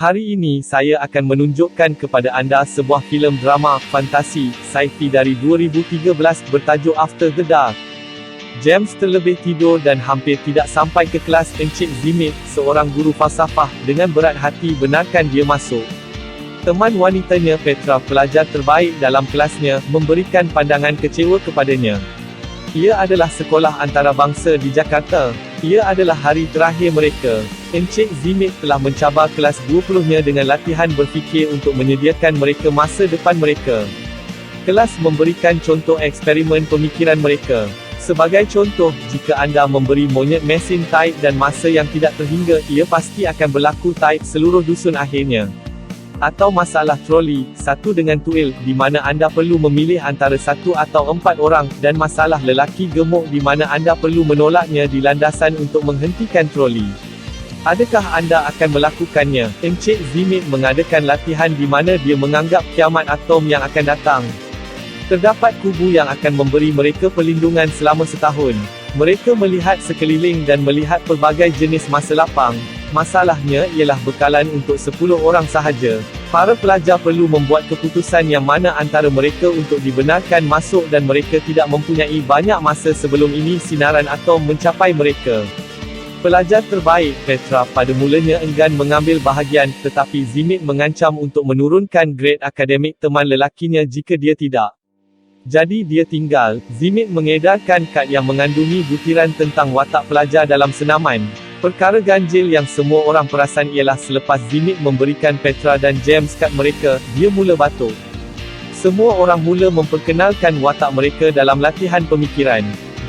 Hari ini saya akan menunjukkan kepada anda sebuah filem drama fantasi sci-fi dari 2013 bertajuk After the Dark. James terlebih tidur dan hampir tidak sampai ke kelas. Encik Zimit, seorang guru falsafah, dengan berat hati benarkan dia masuk. Teman wanitanya Petra, pelajar terbaik dalam kelasnya, memberikan pandangan kecewa kepadanya. Ia adalah sekolah antarabangsa di Jakarta. Ia adalah hari terakhir mereka. Encik Zimit telah mencabar kelas 20-nya dengan latihan berfikir untuk menyediakan mereka masa depan mereka. Kelas memberikan contoh eksperimen pemikiran mereka. Sebagai contoh, jika anda memberi monyet mesin taip dan masa yang tidak terhingga, ia pasti akan berlaku taip seluruh dusun akhirnya. Atau masalah troli, satu dengan tuil, di mana anda perlu memilih antara 1 atau 4 orang, dan masalah lelaki gemuk di mana anda perlu menolaknya di landasan untuk menghentikan troli. Adakah anda akan melakukannya? Encik Zimit mengadakan latihan di mana dia menganggap kiamat atom yang akan datang. Terdapat kubu yang akan memberi mereka perlindungan selama setahun. Mereka melihat sekeliling dan melihat pelbagai jenis masa lapang. Masalahnya ialah bekalan untuk 10 orang sahaja. Para pelajar perlu membuat keputusan yang mana antara mereka untuk dibenarkan masuk dan mereka tidak mempunyai banyak masa sebelum ini sinaran atom mencapai mereka. Pelajar terbaik, Petra, pada mulanya enggan mengambil bahagian, tetapi Zimit mengancam untuk menurunkan grade akademik teman lelakinya jika dia tidak. Jadi dia tinggal. Zimit mengedarkan kad yang mengandungi butiran tentang watak pelajar dalam senaman. Perkara ganjil yang semua orang perasan ialah selepas Zimit memberikan Petra dan James kad mereka, dia mula batuk. Semua orang mula memperkenalkan watak mereka dalam latihan pemikiran.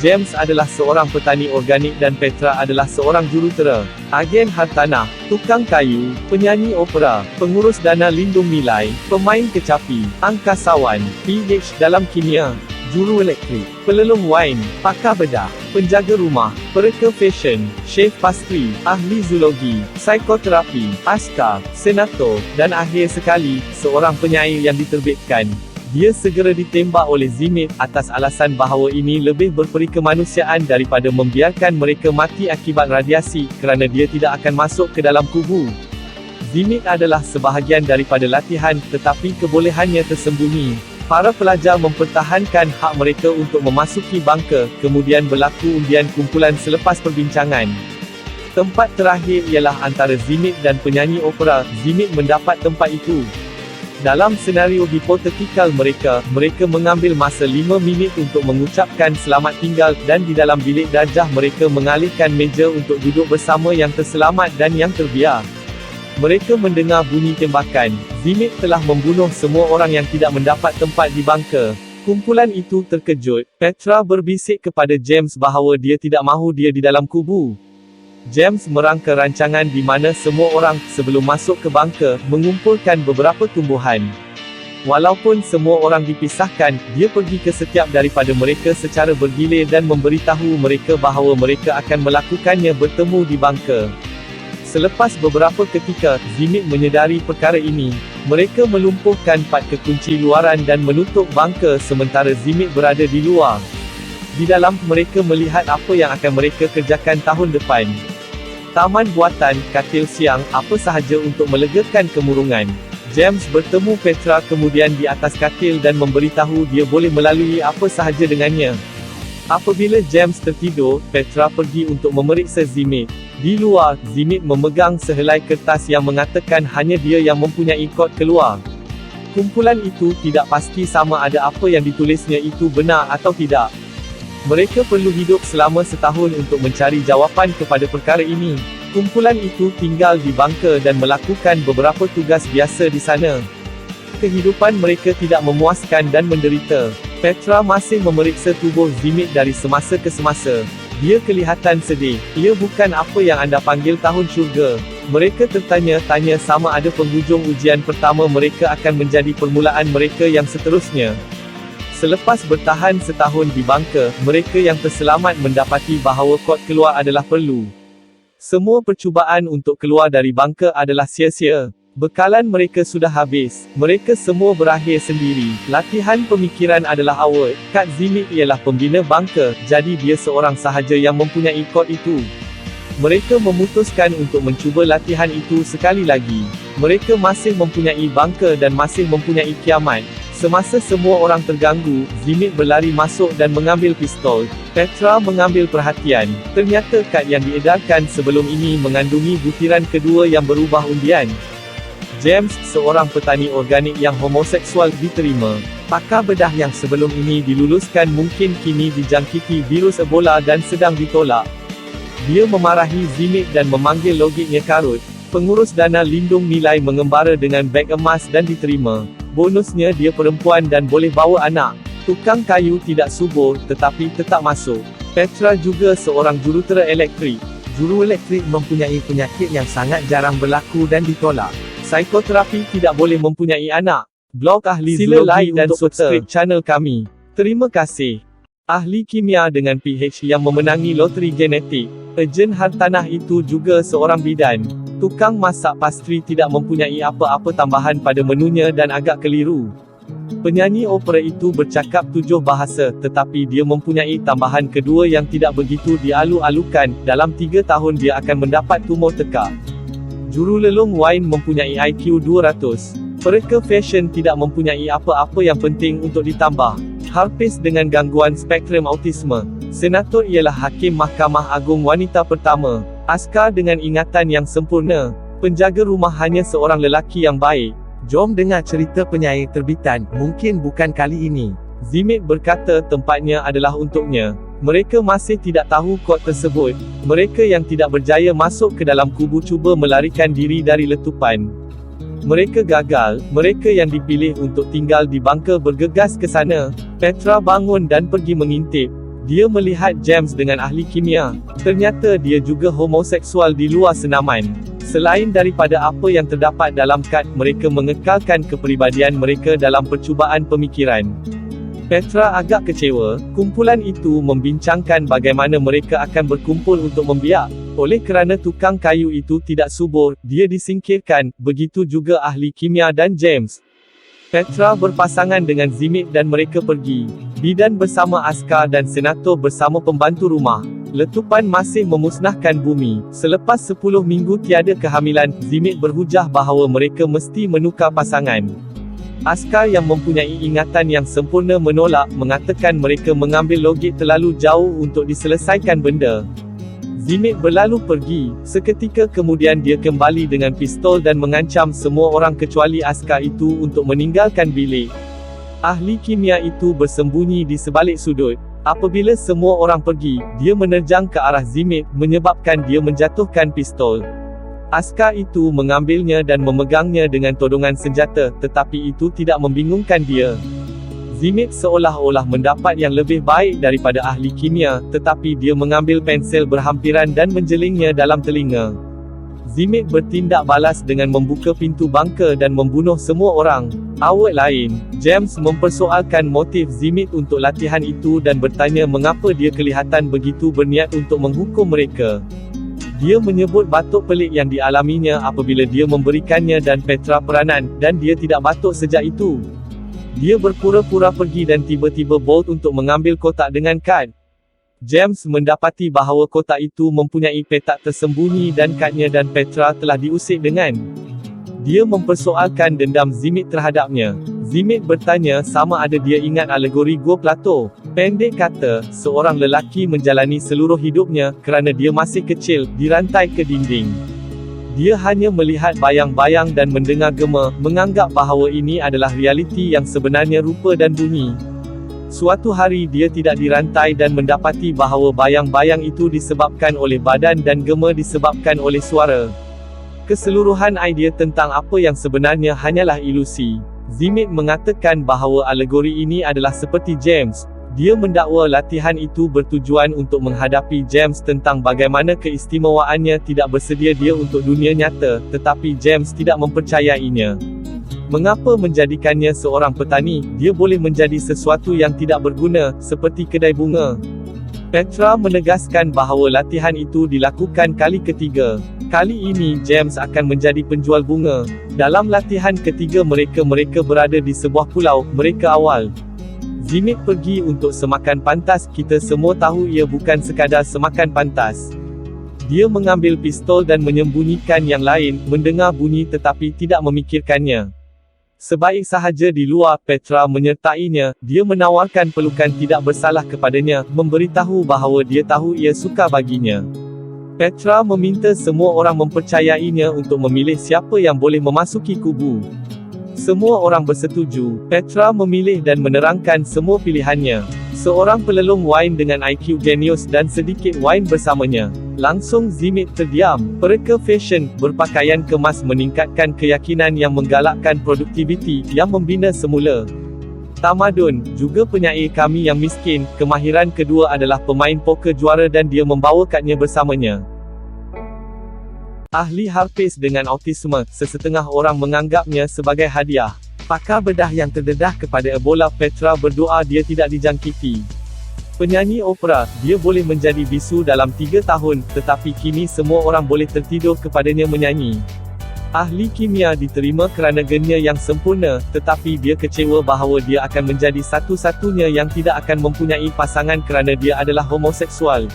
James adalah seorang petani organik dan Petra adalah seorang jurutera, agen hartanah, tukang kayu, penyanyi opera, pengurus dana lindung nilai, pemain kecapi, angkasawan, PH dalam kimia, juru elektrik, pelelong wain, pakar bedah, penjaga rumah, pereka fashion, chef pastri, ahli zoologi, psikoterapi, askar, senator, dan akhir sekali, seorang penyair yang diterbitkan. Dia segera ditembak oleh Zimit, atas alasan bahawa ini lebih berperi kemanusiaan daripada membiarkan mereka mati akibat radiasi, kerana dia tidak akan masuk ke dalam kubu. Zimit adalah sebahagian daripada latihan, tetapi kebolehannya tersembunyi. Para pelajar mempertahankan hak mereka untuk memasuki bunker, kemudian berlaku undian kumpulan selepas perbincangan. Tempat terakhir ialah antara Zimit dan penyanyi opera. Zimit mendapat tempat itu. Dalam senario hipotetikal mereka mengambil masa 5 minit untuk mengucapkan selamat tinggal, dan di dalam bilik darjah mereka mengalihkan meja untuk duduk bersama yang terselamat dan yang terbiar. Mereka mendengar bunyi tembakan. Zimit telah membunuh semua orang yang tidak mendapat tempat di bunker. Kumpulan itu terkejut. Petra berbisik kepada James bahawa dia tidak mahu dia di dalam kubu. James merangka rancangan di mana semua orang, sebelum masuk ke bunker, mengumpulkan beberapa tumbuhan. Walaupun semua orang dipisahkan, dia pergi ke setiap daripada mereka secara bergilir dan memberitahu mereka bahawa mereka akan melakukannya bertemu di bunker. Selepas beberapa ketika, Zimit menyedari perkara ini. Mereka melumpuhkan 4 kekunci luaran dan menutup bunker sementara Zimit berada di luar. Di dalam, mereka melihat apa yang akan mereka kerjakan tahun depan. Taman buatan, katil siang, apa sahaja untuk melegakan kemurungan. James bertemu Petra kemudian di atas katil dan memberitahu dia boleh melalui apa sahaja dengannya. Apabila James tertidur, Petra pergi untuk memeriksa Zimit. Di luar, Zimit memegang sehelai kertas yang mengatakan hanya dia yang mempunyai kod keluar. Kumpulan itu tidak pasti sama ada apa yang ditulisnya itu benar atau tidak. Mereka perlu hidup selama setahun untuk mencari jawapan kepada perkara ini. Kumpulan itu tinggal di bunker dan melakukan beberapa tugas biasa di sana. Kehidupan mereka tidak memuaskan dan menderita. Petra masih memeriksa tubuh Zimit dari semasa ke semasa. Dia kelihatan sedih. Ia bukan apa yang anda panggil tahun syurga. Mereka tertanya-tanya sama ada penghujung ujian pertama mereka akan menjadi permulaan mereka yang seterusnya. Selepas bertahan setahun di bunker, mereka yang terselamat mendapati bahawa kod keluar adalah perlu. Semua percubaan untuk keluar dari bunker adalah sia-sia. Bekalan mereka sudah habis. Mereka semua berakhir sendiri. Latihan pemikiran adalah awal. Kad Zimit ialah pembina bunker, jadi dia seorang sahaja yang mempunyai kod itu. Mereka memutuskan untuk mencuba latihan itu sekali lagi. Mereka masih mempunyai bunker dan masih mempunyai kiamat. Semasa semua orang terganggu, Zimit berlari masuk dan mengambil pistol. Petra mengambil perhatian. Ternyata kad yang diedarkan sebelum ini mengandungi butiran kedua yang berubah undian. James, seorang petani organik yang homoseksual, diterima. Pakar bedah yang sebelum ini diluluskan mungkin kini dijangkiti virus Ebola dan sedang ditolak. Dia memarahi Zimit dan memanggil logiknya karut. Pengurus dana lindung nilai mengembara dengan beg emas dan diterima. Bonusnya dia perempuan dan boleh bawa anak. Tukang kayu tidak subur, tetapi tetap masuk. Petra juga seorang jurutera elektrik. Juru elektrik mempunyai penyakit yang sangat jarang berlaku dan ditolak. Psikoterapi tidak boleh mempunyai anak. Blog ahli sila like dan subscribe channel kami. Terima kasih. Ahli kimia dengan PH yang memenangi loteri genetik. Ejen hartanah itu juga seorang bidan. Tukang masak pastri tidak mempunyai apa-apa tambahan pada menunya dan agak keliru. Penyanyi opera itu bercakap 7 bahasa, tetapi dia mempunyai tambahan kedua yang tidak begitu dialu-alukan. Dalam 3 tahun dia akan mendapat tumor tekak. Jurulelong wine mempunyai IQ 200. Pereka fashion tidak mempunyai apa-apa yang penting untuk ditambah. Harpis dengan gangguan spektrum autisme. Senator ialah Hakim Mahkamah Agung wanita pertama. Askar dengan ingatan yang sempurna. Penjaga rumah hanya seorang lelaki yang baik. Jom dengar cerita penyair terbitan, mungkin bukan kali ini. Zimit berkata tempatnya adalah untuknya. Mereka masih tidak tahu kod tersebut. Mereka yang tidak berjaya masuk ke dalam kubu cuba melarikan diri dari letupan. Mereka gagal. Mereka yang dipilih untuk tinggal di bunker bergegas ke sana. Petra bangun dan pergi mengintip. Dia melihat James dengan ahli kimia. Ternyata dia juga homoseksual di luar senaman. Selain daripada apa yang terdapat dalam kad, mereka mengekalkan kepribadian mereka dalam percubaan pemikiran. Petra agak kecewa. Kumpulan itu membincangkan bagaimana mereka akan berkumpul untuk membiak. Oleh kerana tukang kayu itu tidak subur, dia disingkirkan. Begitu juga ahli kimia dan James. Petra berpasangan dengan Zimit dan mereka pergi. Bidan bersama askar dan senator bersama pembantu rumah. Letupan masih memusnahkan bumi. Selepas 10 minggu tiada kehamilan, Zimit berhujah bahawa mereka mesti menukar pasangan. Askar yang mempunyai ingatan yang sempurna menolak, mengatakan mereka mengambil logik terlalu jauh untuk diselesaikan benda. Zimit berlalu pergi. Seketika kemudian dia kembali dengan pistol dan mengancam semua orang kecuali askar itu untuk meninggalkan bilik. Ahli kimia itu bersembunyi di sebalik sudut. Apabila semua orang pergi, dia menerjang ke arah Zimit, menyebabkan dia menjatuhkan pistol. Askar itu mengambilnya dan memegangnya dengan todongan senjata, tetapi itu tidak membingungkan dia. Zimit seolah-olah mendapat yang lebih baik daripada ahli kimia, tetapi dia mengambil pensel berhampiran dan menjelingnya dalam telinga. Zimit bertindak balas dengan membuka pintu bunker dan membunuh semua orang. Awak lain, James mempersoalkan motif Zimit untuk latihan itu dan bertanya mengapa dia kelihatan begitu berniat untuk menghukum mereka. Dia menyebut batuk pelik yang dialaminya apabila dia memberikannya dan Petra peranan, dan dia tidak batuk sejak itu. Dia berpura-pura pergi dan tiba-tiba bolt untuk mengambil kotak dengan kad. James mendapati bahawa kotak itu mempunyai petak tersembunyi dan kadnya dan Petra telah diusik dengan. Dia mempersoalkan dendam Zimit terhadapnya. Zimit bertanya sama ada dia ingat alegori Gua Plato. Pendek kata, seorang lelaki menjalani seluruh hidupnya, kerana dia masih kecil, dirantai ke dinding. Dia hanya melihat bayang-bayang dan mendengar gema, menganggap bahawa ini adalah realiti yang sebenarnya rupa dan bunyi. Suatu hari dia tidak dirantai dan mendapati bahawa bayang-bayang itu disebabkan oleh badan dan gema disebabkan oleh suara. Keseluruhan idea tentang apa yang sebenarnya hanyalah ilusi. Zimit mengatakan bahawa alegori ini adalah seperti James. Dia mendakwa latihan itu bertujuan untuk menghadapi James tentang bagaimana keistimewaannya tidak bersedia dia untuk dunia nyata, tetapi James tidak mempercayainya. Mengapa menjadikannya seorang petani? Dia boleh menjadi sesuatu yang tidak berguna, seperti kedai bunga. Petra menegaskan bahawa latihan itu dilakukan kali ketiga. Kali ini James akan menjadi penjual bunga. Dalam latihan ketiga mereka berada di sebuah pulau, mereka awal. Zimit pergi untuk semakan pantas, kita semua tahu ia bukan sekadar semakan pantas. Dia mengambil pistol dan menyembunyikan yang lain, mendengar bunyi tetapi tidak memikirkannya. Sebaik sahaja di luar, Petra menyertainya. Dia menawarkan pelukan tidak bersalah kepadanya, memberitahu bahawa dia tahu ia suka baginya. Petra meminta semua orang mempercayainya untuk memilih siapa yang boleh memasuki kubu. Semua orang bersetuju. Petra memilih dan menerangkan semua pilihannya. Seorang pelelong wine dengan IQ jenius dan sedikit wine bersamanya. Langsung Zimit terdiam. Pereka fashion, berpakaian kemas meningkatkan keyakinan yang menggalakkan produktiviti, yang membina semula tamadun. Juga penyair kami yang miskin. Kemahiran kedua adalah pemain poker juara dan dia membawakannya bersamanya. Ahli harpis dengan autisme, sesetengah orang menganggapnya sebagai hadiah. Pakar bedah yang terdedah kepada Ebola. Petra berdoa dia tidak dijangkiti. Penyanyi opera, dia boleh menjadi bisu dalam 3 tahun, tetapi kini semua orang boleh tertidur kepadanya menyanyi. Ahli kimia diterima kerana gennya yang sempurna, tetapi dia kecewa bahawa dia akan menjadi satu-satunya yang tidak akan mempunyai pasangan kerana dia adalah homoseksual.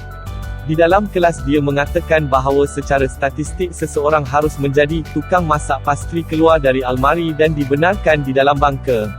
Di dalam kelas dia mengatakan bahawa secara statistik seseorang harus menjadi tukang masak pastri keluar dari almari dan dibenarkan di dalam bangka.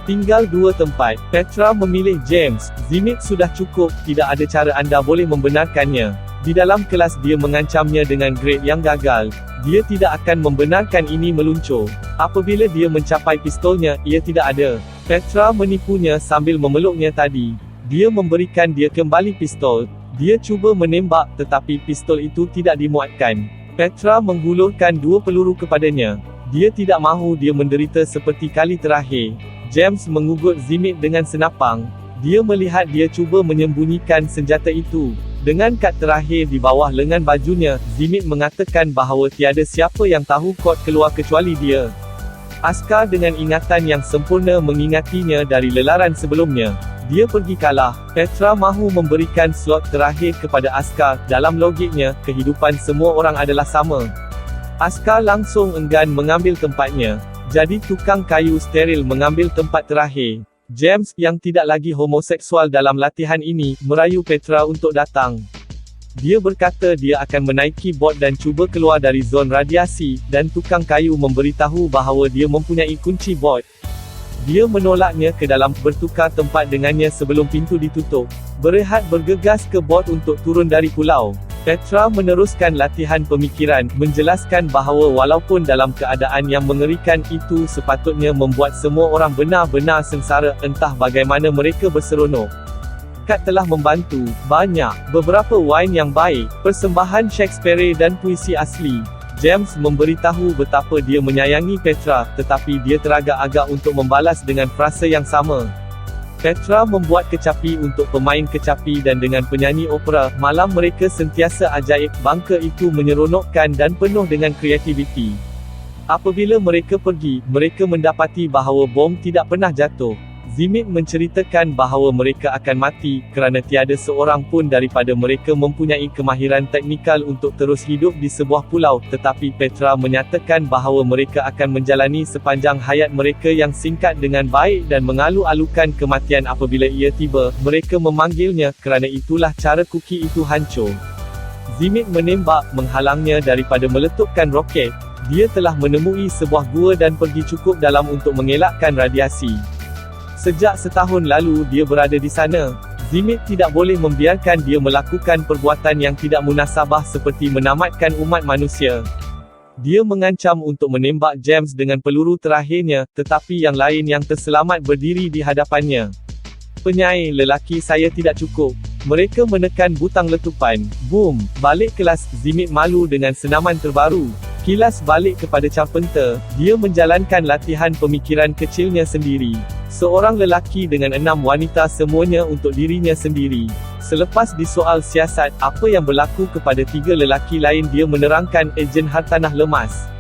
Tinggal 2 tempat. Petra memilih James. Zimit sudah cukup, tidak ada cara anda boleh membenarkannya. Di dalam kelas dia mengancamnya dengan grade yang gagal. Dia tidak akan membenarkan ini meluncur. Apabila dia mencapai pistolnya, ia tidak ada. Petra menipunya sambil memeluknya tadi. Dia memberikan dia kembali pistol. Dia cuba menembak, tetapi pistol itu tidak dimuatkan. Petra menghulurkan 2 peluru kepadanya. Dia tidak mahu dia menderita seperti kali terakhir. James mengugut Zimit dengan senapang. Dia melihat dia cuba menyembunyikan senjata itu. Dengan kad terakhir di bawah lengan bajunya, Zimit mengatakan bahawa tiada siapa yang tahu kod keluar kecuali dia. Askar dengan ingatan yang sempurna mengingatinya dari lelaran sebelumnya. Dia pergi kalah. Petra mahu memberikan slot terakhir kepada askar. Dalam logiknya, kehidupan semua orang adalah sama. Askar langsung enggan mengambil tempatnya. Jadi tukang kayu steril mengambil tempat terakhir. James, yang tidak lagi homoseksual dalam latihan ini, merayu Petra untuk datang. Dia berkata dia akan menaiki bot dan cuba keluar dari zon radiasi, dan tukang kayu memberitahu bahawa dia mempunyai kunci bot. Dia menolaknya ke dalam, bertukar tempat dengannya sebelum pintu ditutup. Berehat bergegas ke bot untuk turun dari pulau. Petra meneruskan latihan pemikiran, menjelaskan bahawa walaupun dalam keadaan yang mengerikan itu sepatutnya membuat semua orang benar-benar sengsara, entah bagaimana mereka berseronok. Kad telah membantu, banyak, beberapa wine yang baik, persembahan Shakespeare dan puisi asli. James memberitahu betapa dia menyayangi Petra, tetapi dia teragak-agak untuk membalas dengan frasa yang sama. Petra membuat kecapi untuk pemain kecapi dan dengan penyanyi opera. Malam mereka sentiasa ajaib. Bangka itu menyeronokkan dan penuh dengan kreativiti. Apabila mereka pergi, mereka mendapati bahawa bom tidak pernah jatuh. Zimit menceritakan bahawa mereka akan mati, kerana tiada seorang pun daripada mereka mempunyai kemahiran teknikal untuk terus hidup di sebuah pulau, tetapi Petra menyatakan bahawa mereka akan menjalani sepanjang hayat mereka yang singkat dengan baik dan mengalu-alukan kematian apabila ia tiba. Mereka memanggilnya, kerana itulah cara kuki itu hancur. Zimit menembak, menghalangnya daripada meletupkan roket. Dia telah menemui sebuah gua dan pergi cukup dalam untuk mengelakkan radiasi. Sejak setahun lalu dia berada di sana. Zimit tidak boleh membiarkan dia melakukan perbuatan yang tidak munasabah seperti menamatkan umat manusia. Dia mengancam untuk menembak James dengan peluru terakhirnya, tetapi yang lain yang terselamat berdiri di hadapannya. Penyair lelaki saya tidak cukup. Mereka menekan butang letupan. Boom! Balik kelas, Zimit malu dengan senaman terbaru. Kilas balik kepada Carpenter. Dia menjalankan latihan pemikiran kecilnya sendiri. Seorang lelaki dengan 6 wanita semuanya untuk dirinya sendiri. Selepas disoal siasat, apa yang berlaku kepada 3 lelaki lain, dia menerangkan ejen hartanah lemas.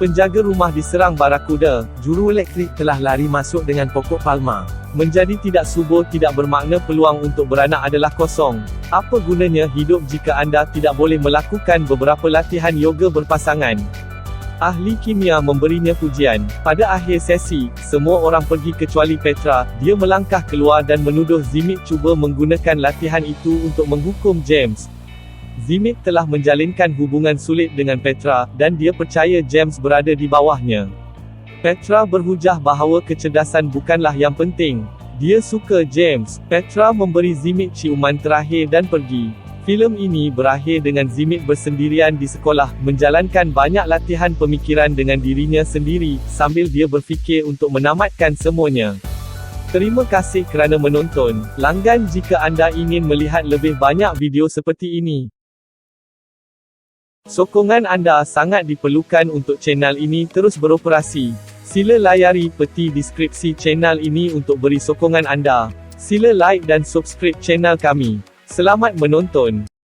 Penjaga rumah diserang barakuda. Juru elektrik telah lari masuk dengan pokok palma. Menjadi tidak subur tidak bermakna peluang untuk beranak adalah kosong. Apa gunanya hidup jika anda tidak boleh melakukan beberapa latihan yoga berpasangan? Ahli kimia memberinya pujian. Pada akhir sesi, semua orang pergi kecuali Petra. Dia melangkah keluar dan menuduh Zimit cuba menggunakan latihan itu untuk menghukum James. Zimit telah menjalinkan hubungan sulit dengan Petra, dan dia percaya James berada di bawahnya. Petra berhujah bahawa kecerdasan bukanlah yang penting. Dia suka James. Petra memberi Zimit ciuman terakhir dan pergi. Filem ini berakhir dengan Zimit bersendirian di sekolah, menjalankan banyak latihan pemikiran dengan dirinya sendiri, sambil dia berfikir untuk menamatkan semuanya. Terima kasih kerana menonton. Langgan jika anda ingin melihat lebih banyak video seperti ini. Sokongan anda sangat diperlukan untuk channel ini terus beroperasi. Sila layari peti deskripsi channel ini untuk beri sokongan anda. Sila like dan subscribe channel kami. Selamat menonton.